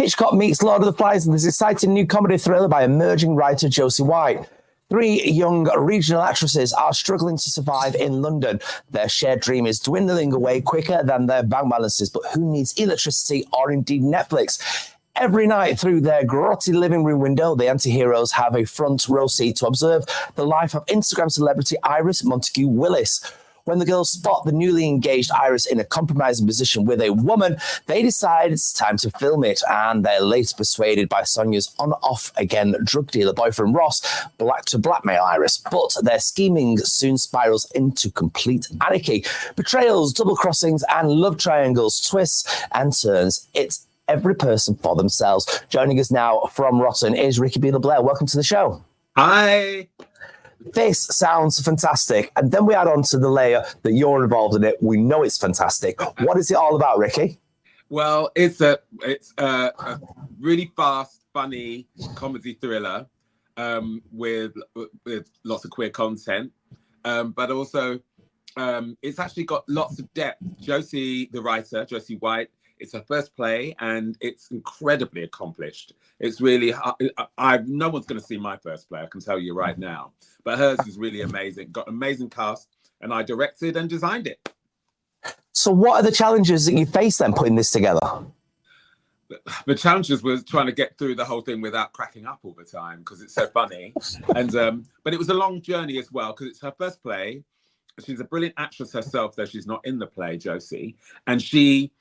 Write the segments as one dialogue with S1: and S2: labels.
S1: Hitchcock meets Lord of the Flies in this exciting new comedy thriller by emerging writer Josie White. Three young regional actresses are struggling to survive in London. Their shared dream is dwindling away quicker than their bank balances, but who needs electricity or indeed Netflix? Every night through their grotty living room window, the anti-heroes have a front row seat to observe the life of Instagram celebrity Iris Montague Willis. When the girls spot the newly engaged Iris in a compromising position with a woman, they decide it's time to film it, and they're later persuaded by Sonia's on-off-again drug dealer boyfriend Ross to blackmail Iris. But their scheming soon spirals into complete anarchy. Betrayals, double crossings, and love triangles, twists and turns. It's every person for themselves. Joining us now from Rotten is Ricky Beale-Blair. Welcome to the show.
S2: Hi.
S1: This sounds fantastic. And then we add on to the layer that you're involved in it. We know it's fantastic. What is it all about, Ricky?
S2: Well, it's a really fast, funny comedy thriller with lots of queer content, but also it's actually got lots of depth. Josie, the writer, Josie White, it's her first play, and it's incredibly accomplished. It's really, no one's going to see my first play, I can tell you right now. But hers is really amazing. Got an amazing cast, and I directed and designed it.
S1: So what are the challenges that you face then putting this together?
S2: The challenges was trying to get through the whole thing without cracking up all the time, because it's so funny. And but it was a long journey as well, because it's her first play. She's a brilliant actress herself, though she's not in the play, Josie. And she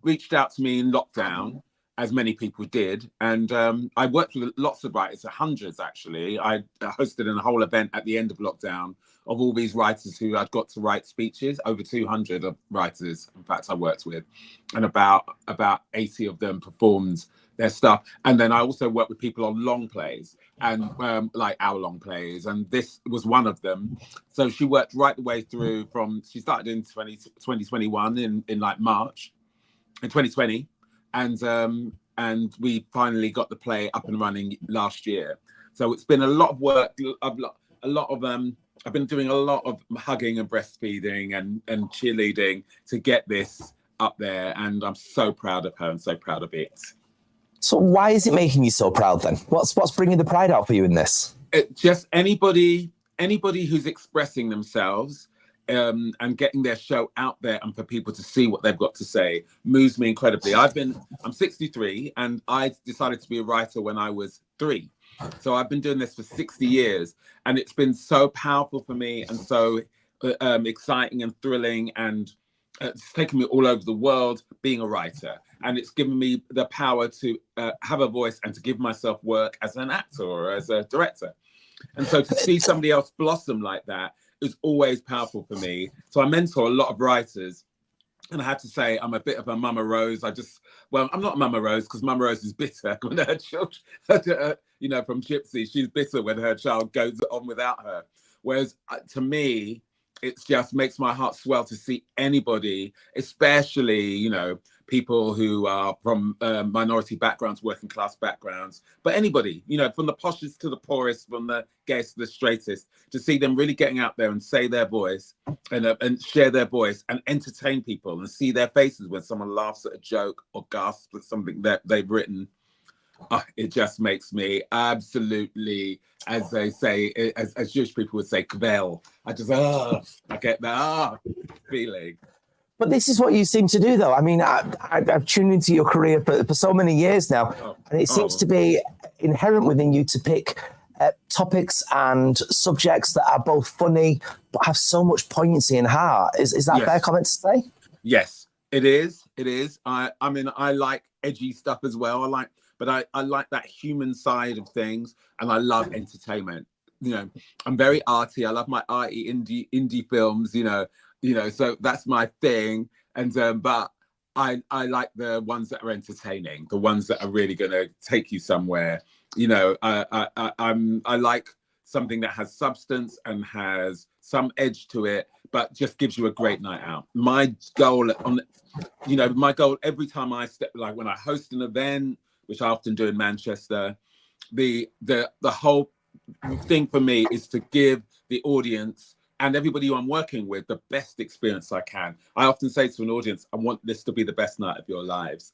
S2: reached out to me in lockdown, as many people did. And I worked with lots of writers, hundreds actually. I hosted a whole event at the end of lockdown of all these writers who I'd got to write speeches, over 200 of writers, in fact, I worked with. And about 80 of them performed their stuff. And then I also worked with people on long plays, and like hour-long plays, and this was one of them. So she worked right the way through she started in 2021 in like March in 2020, and we finally got the play up and running last year. So it's been a lot of work, I've been doing a lot of hugging and breastfeeding and cheerleading to get this up there, and I'm so proud of her and so proud of it.
S1: So why is it making you so proud then? What's bringing the pride out for you in this?
S2: Just anybody who's expressing themselves and getting their show out there, and for people to see what they've got to say, moves me incredibly. I'm 63, and I decided to be a writer when I was 3. So I've been doing this for 60 years, and it's been so powerful for me and so exciting and thrilling, and it's taken me all over the world being a writer, and it's given me the power to have a voice and to give myself work as an actor or as a director. And so to see somebody else blossom like that is always powerful for me. So I mentor a lot of writers, and I had to say I'm a bit of a Mama Rose. I'm not Mama Rose, because Mama Rose is bitter when her children, from Gypsy, she's bitter when her child goes on without her. Whereas to me, it just makes my heart swell to see anybody, especially, people who are from minority backgrounds, working class backgrounds, but anybody, from the poshest to the poorest, from the gayest to the straightest, to see them really getting out there and say their voice and share their voice and entertain people and see their faces when someone laughs at a joke or gasps at something that they've written. It just makes me absolutely, as they say, as Jewish people would say, kvel. I get that feeling.
S1: But this is what you seem to do, though. I mean, I've tuned into your career for so many years now, and it seems to be inherent within you to pick topics and subjects that are both funny but have so much poignancy and heart. Is that a fair comment to say?
S2: Yes, it is. It is. I mean, I like edgy stuff as well. But I like that human side of things, and I love entertainment. I'm very arty. I love my arty indie films. So that's my thing. And but I like the ones that are entertaining, the ones that are really going to take you somewhere. I like something that has substance and has some edge to it, but just gives you a great night out. My goal every time I step, like when I host an event, which I often do in Manchester, the whole thing for me is to give the audience and everybody who I'm working with the best experience I can. I often say to an audience, I want this to be the best night of your lives.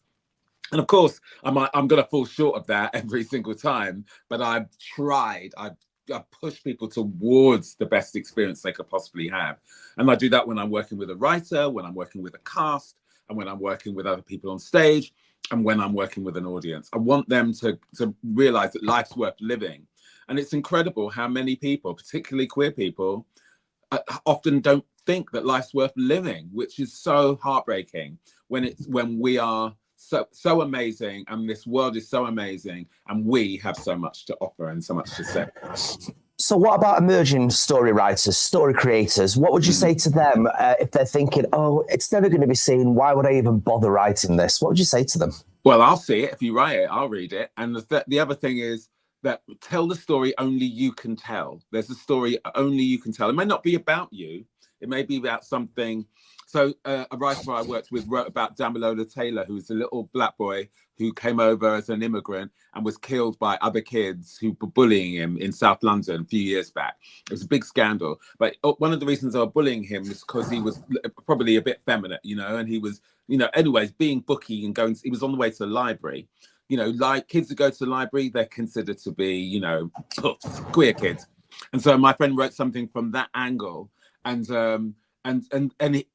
S2: And of course, I'm going to fall short of that every single time, but I've tried. I've pushed people towards the best experience they could possibly have. And I do that when I'm working with a writer, when I'm working with a cast, and when I'm working with other people on stage, and when I'm working with an audience. I want them to realize that life's worth living. And it's incredible how many people, particularly queer people, often don't think that life's worth living, which is so heartbreaking when we are so amazing, and this world is so amazing, and we have so much to offer and so much to say.
S1: So what about emerging story writers, story creators? What would you say to them if they're thinking, oh, it's never going to be seen, why would I even bother writing this? What would you say to them?
S2: Well, I'll see it. If you write it, I'll read it. And the other thing is that tell the story only you can tell. There's a story only you can tell. It may not be about you. It may be about something. So a writer I worked with wrote about Damilola Taylor, who was a little black boy who came over as an immigrant and was killed by other kids who were bullying him in South London a few years back. It was a big scandal. But one of the reasons they were bullying him was because he was probably a bit feminine, and he was, anyways, being booky and he was on the way to the library. Like kids who go to the library, they're considered to be, queer kids. And so my friend wrote something from that angle. And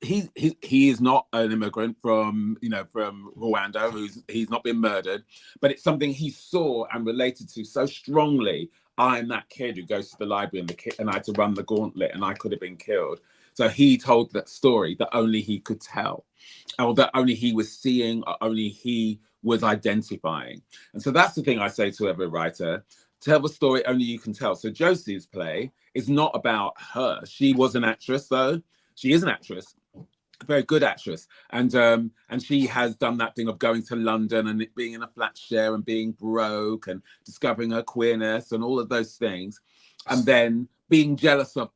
S2: he is not an immigrant from Rwanda. He's not been murdered, but it's something he saw and related to so strongly. I'm that kid who goes to the library and I had to run the gauntlet and I could have been killed. So he told that story that only he could tell, or that only he was seeing, or only he was identifying. And so that's the thing I say to every writer: tell the story only you can tell. So Josie's play is not about her. She was an actress, though. She is an actress, a very good actress. And she has done that thing of going to London and being in a flat share and being broke and discovering her queerness and all of those things. And then being jealous of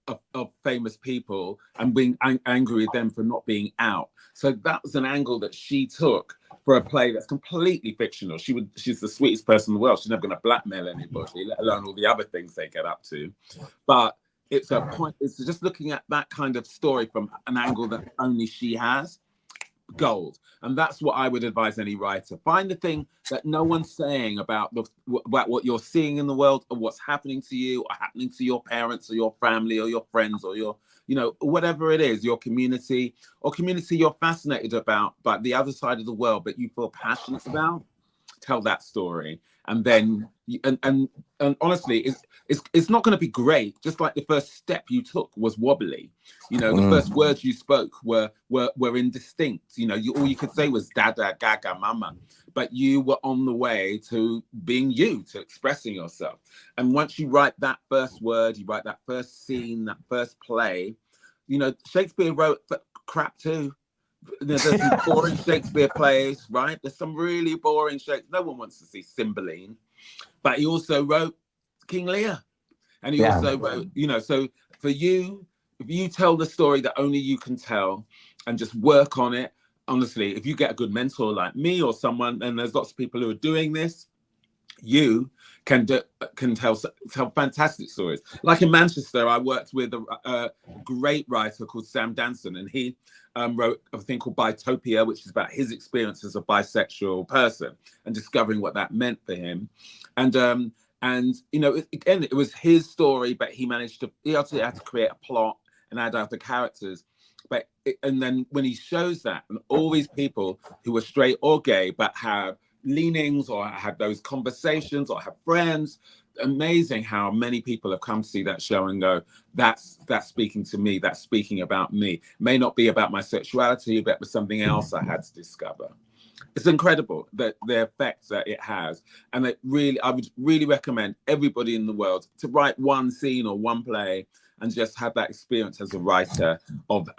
S2: famous people and being angry with them for not being out. So that was an angle that she took for a play that's completely fictional. She's the sweetest person in the world. She's never going to blackmail anybody, let alone all the other things they get up to. But it's just looking at that kind of story from an angle that only she has. Gold. And that's what I would advise any writer. Find the thing that no one's saying about what you're seeing in the world, or what's happening to you, or happening to your parents or your family or your friends or your, whatever it is, your community you're fascinated about, but the other side of the world, but you feel passionate about. Tell that story. And then and honestly, it's not going to be great. Just like the first step you took was wobbly. The first words you spoke were indistinct. All you could say was dada, gaga, mama. But you were on the way to being you, to expressing yourself. And once you write that first word, you write that first scene, that first play. Shakespeare wrote crap too. There's some boring Shakespeare plays, right? There's some really boring Shakespeare. No one wants to see Cymbeline. But he also wrote King Lear. And he also wrote, so for you, if you tell the story that only you can tell and just work on it, honestly, if you get a good mentor like me or someone, and there's lots of people who are doing this, you can tell fantastic stories. Like in Manchester, I worked with a great writer called Sam Danson, and he wrote a thing called Bitopia, which is about his experience as a bisexual person and discovering what that meant for him. And again, it was his story, but he also had to create a plot and add other characters. And then when he shows that, and all these people who are straight or gay but have leanings or have those conversations or have friends, amazing how many people have come to see that show and go, that's speaking to me, that's speaking about me. It may not be about my sexuality, but it was something else I had to discover. It's incredible that the effect that it has. And I would really recommend everybody in the world to write one scene or one play and just have that experience as a writer of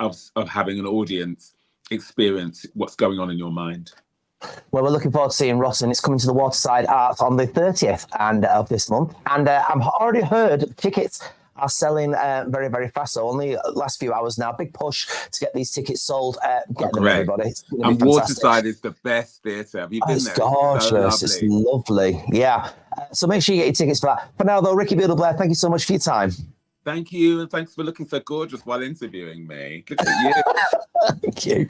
S2: having an audience experience what's going on in your mind.
S1: Well, we're looking forward to seeing Rotten. It's coming to the Waterside Arts on the 30th of this month. And I've already heard tickets are selling very, very fast. So only last few hours now. Big push to get these tickets sold. Get them, everybody.
S2: And Waterside is the best theatre. Have you been there?
S1: It's gorgeous. It's lovely. Yeah. So make sure you get your tickets for that. For now, though, Ricky Beadle-Blair, thank you so much for your time.
S2: Thank you. And thanks for looking so gorgeous while interviewing me. Look at you.
S1: Thank you.